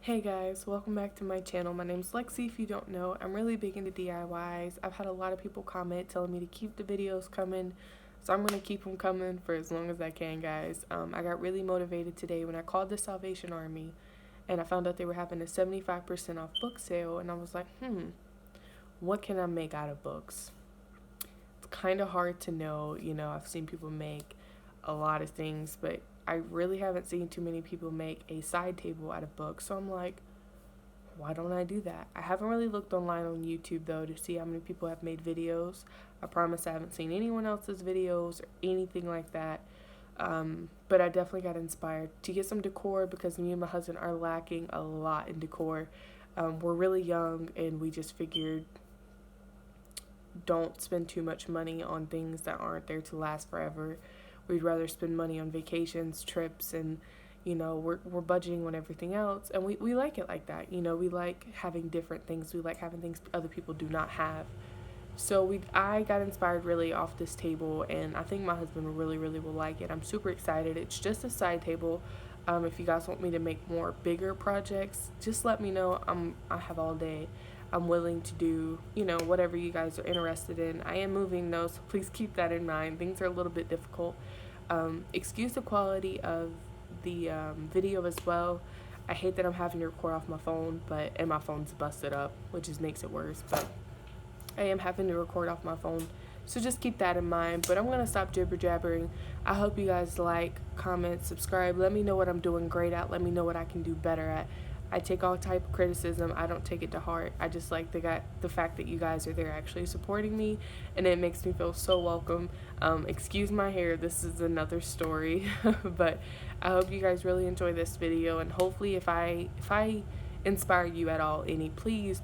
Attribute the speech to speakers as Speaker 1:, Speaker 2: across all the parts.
Speaker 1: Hey guys, welcome back to my channel. My name's Lexi. If you don't know, I'm really big into DIYs. I've had a lot of people comment telling me to keep the videos coming, so I'm going to keep them coming for as long as I can, guys. I got really motivated today when I called the Salvation Army and I found out they were having a 75% off book sale, and I was like, what can I make out of books? It's kind of hard to know, I've seen people make a lot of things, but I really haven't seen too many people make a side table out of books. So I'm like, why don't I do that? I haven't really looked online on YouTube though to see how many people have made videos. I promise I haven't seen anyone else's videos or anything like that. But I definitely got inspired to get some decor because me and my husband are lacking a lot in decor. We're really young and we just figured don't spend too much money on things that aren't there to last forever. We'd rather spend money on vacations, trips, and we're budgeting on everything else, and we like it like that. We like having different things. We like having things other people do not have. So I got inspired really off this table, and I think my husband really will like it. I'm super excited. It's just a side table. If you guys want me to make more bigger projects, just let me know. I have all day. I'm willing to do, whatever you guys are interested in. I am moving though, so please keep that in mind. Things are a little bit difficult. Excuse the quality of the video as well. I hate that I'm having to record off my phone, and my phone's busted up, which just makes it worse. But I am having to record off my phone, so just keep that in mind. But I'm gonna stop jibber jabbering. I hope you guys like, comment, subscribe. Let me know what I'm doing great at. Let me know what I can do better at. I take all type of criticism. I don't take it to heart. I just like the fact that you guys are there actually supporting me, and it makes me feel so welcome. Excuse my hair. This is another story, but I hope you guys really enjoy this video, and hopefully if I inspire you at all please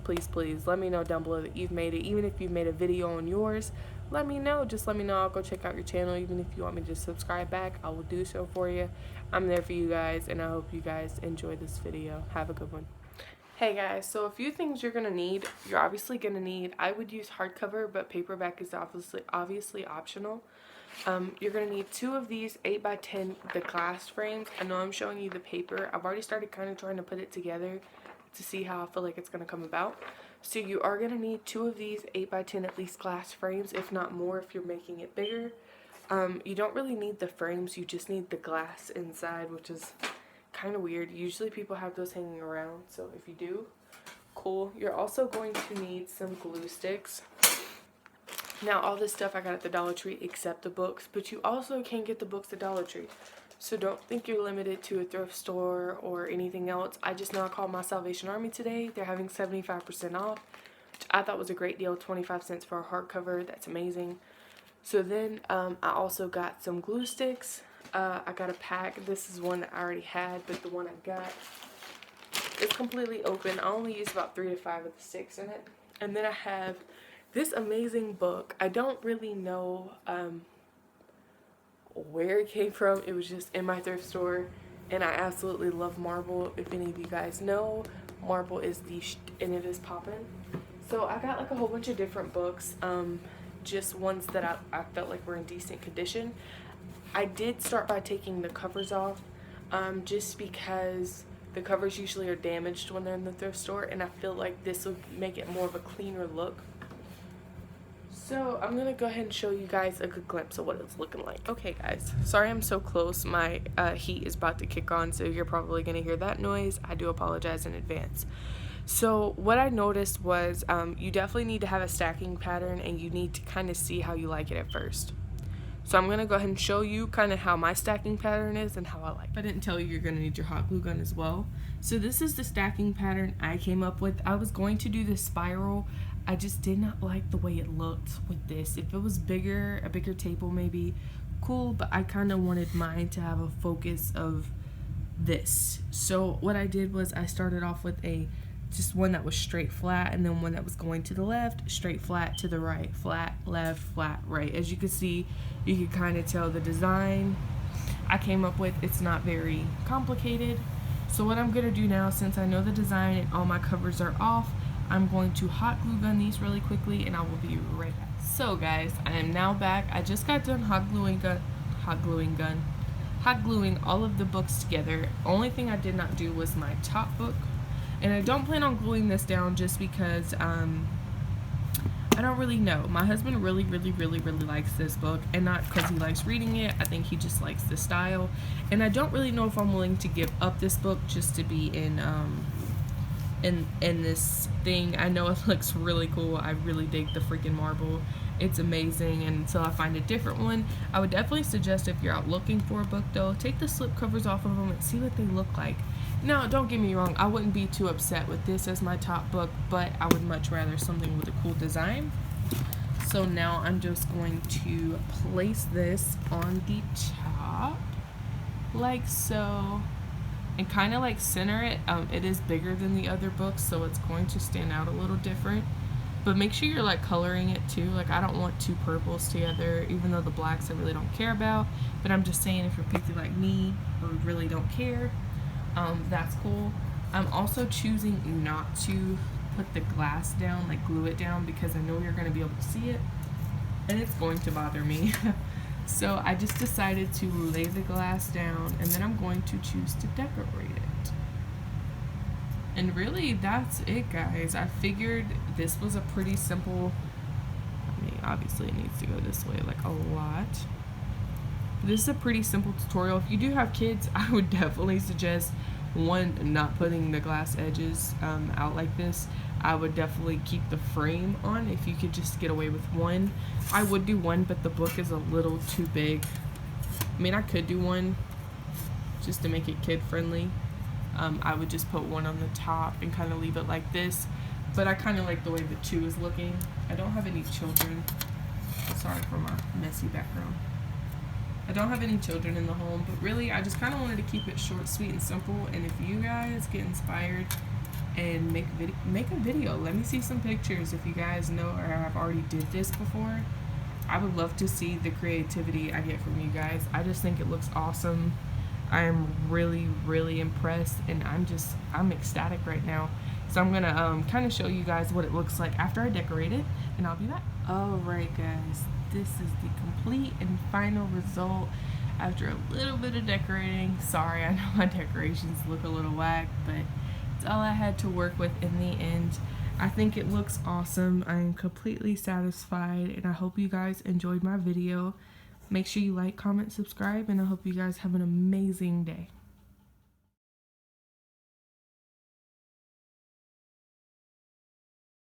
Speaker 1: let me know down below that you've made it. Even if you've made a video on yours, let me know. Just let me know. I'll go check out your channel. Even if you want me to subscribe back, I will do so for you. I'm there for you guys, and I hope you guys enjoy this video. Have a good one. Hey guys, so a few things you're obviously gonna need. I would use hardcover, but paperback is obviously optional. You're gonna need 2 of these 8x10 the glass frames. I know I'm showing you the paper. I've already started kind of trying to put it together to see how I feel like it's gonna come about. So you are gonna need 2 of these 8x10 at least glass frames, if not more if you're making it bigger. You don't really need the frames, you just need the glass inside, which is kind of weird. Usually people have those hanging around, so if you do, cool. You're also going to need some glue sticks. Now all this stuff I got at the Dollar Tree except the books, but you also can get the books at Dollar Tree. So don't think you're limited to a thrift store or anything else. I just know I called my Salvation Army today. They're having 75% off, which I thought was a great deal. 25 cents for a hardcover. That's amazing. So then I also got some glue sticks. I got a pack. This is one that I already had, but the one I got is completely open. I only used about 3 to 5 of the sticks in it. And then I have this amazing book. I don't really know where it came from. It was just in my thrift store, and I absolutely love Marvel. If any of you guys know, Marvel is and it is poppin'. So I got like a whole bunch of different books, just ones that I felt like were in decent condition. I did start by taking the covers off, just because the covers usually are damaged when they're in the thrift store, and I feel like this will make it more of a cleaner look. So I'm gonna go ahead and show you guys a good glimpse of what it's looking like. Okay guys, sorry I'm so close. My heat is about to kick on, so you're probably gonna hear that noise. I do apologize in advance. So what I noticed was you definitely need to have a stacking pattern, and you need to kind of see how you like it at first. So I'm gonna go ahead and show you kind of how my stacking pattern is and how I like it. I didn't tell you you're gonna need your hot glue gun as well. So this is the stacking pattern I came up with. I was going to do the spiral. I just did not like the way it looked with this. If it was bigger, a bigger table maybe, cool, but I kind of wanted mine to have a focus of this. So what I did was I started off with just one that was straight flat, and then one that was going to the left, straight flat to the right, flat left, flat right. As you can see, you can kind of tell the design I came up with. It's not very complicated. So what I'm gonna do now, since I know the design and all my covers are off, I'm going to hot glue gun these really quickly, and I will be right back. So guys, I am now back. I just got done hot gluing all of the books together. Only thing I did not do was my top book. And I don't plan on gluing this down just because I don't really know. My husband really likes this book, and not because he likes reading it. I think he just likes the style. And I don't really know if I'm willing to give up this book just to be in this thing. I know it looks really cool. I really dig the freaking marble. It's amazing, and until I find a different one, I would definitely suggest, if you're out looking for a book though, take the slip covers off of them and see what they look like. Now, don't get me wrong, I wouldn't be too upset with this as my top book, but I would much rather something with a cool design. So now I'm just going to place this on the top, like so, and kind of like center it. It is bigger than the other books, so it's going to stand out a little different. But make sure you're like coloring it too. Like, I don't want two purples together, even though the blacks I really don't care about. But I'm just saying, if you're picky like me or really don't care, that's cool. I'm also choosing not to put the glass down, like glue it down, because I know you're going to be able to see it and it's going to bother me. So I just decided to lay the glass down, and then I'm going to choose to decorate it. And really, that's it, guys. I figured this was a pretty simple, I mean, obviously it needs to go this way like a lot. This is a pretty simple tutorial. If you do have kids, I would definitely suggest, one, not putting the glass edges out like this. I would definitely keep the frame on if you could just get away with one. I would do one, but the book is a little too big. I mean, I could do one just to make it kid friendly. I would just put one on the top and kind of leave it like this, but I kind of like the way the two is looking. I don't have any children. Sorry for my messy background. I don't have any children in the home, but really I just kind of wanted to keep it short, sweet, and simple. And if you guys get inspired and make a video, let me see some pictures. If you guys know or have already did this before, I would love to see the creativity I get from you guys. I just think it looks awesome. I am really impressed, and I'm ecstatic right now. So I'm gonna kind of show you guys what it looks like after I decorate it, and I'll be back. Alright guys, this is the complete and final result after a little bit of decorating. Sorry, I know my decorations look a little whack, but it's all I had to work with in the end. I think it looks awesome. I am completely satisfied, and I hope you guys enjoyed my video. Make sure you like, comment, subscribe, and I hope you guys have an amazing day.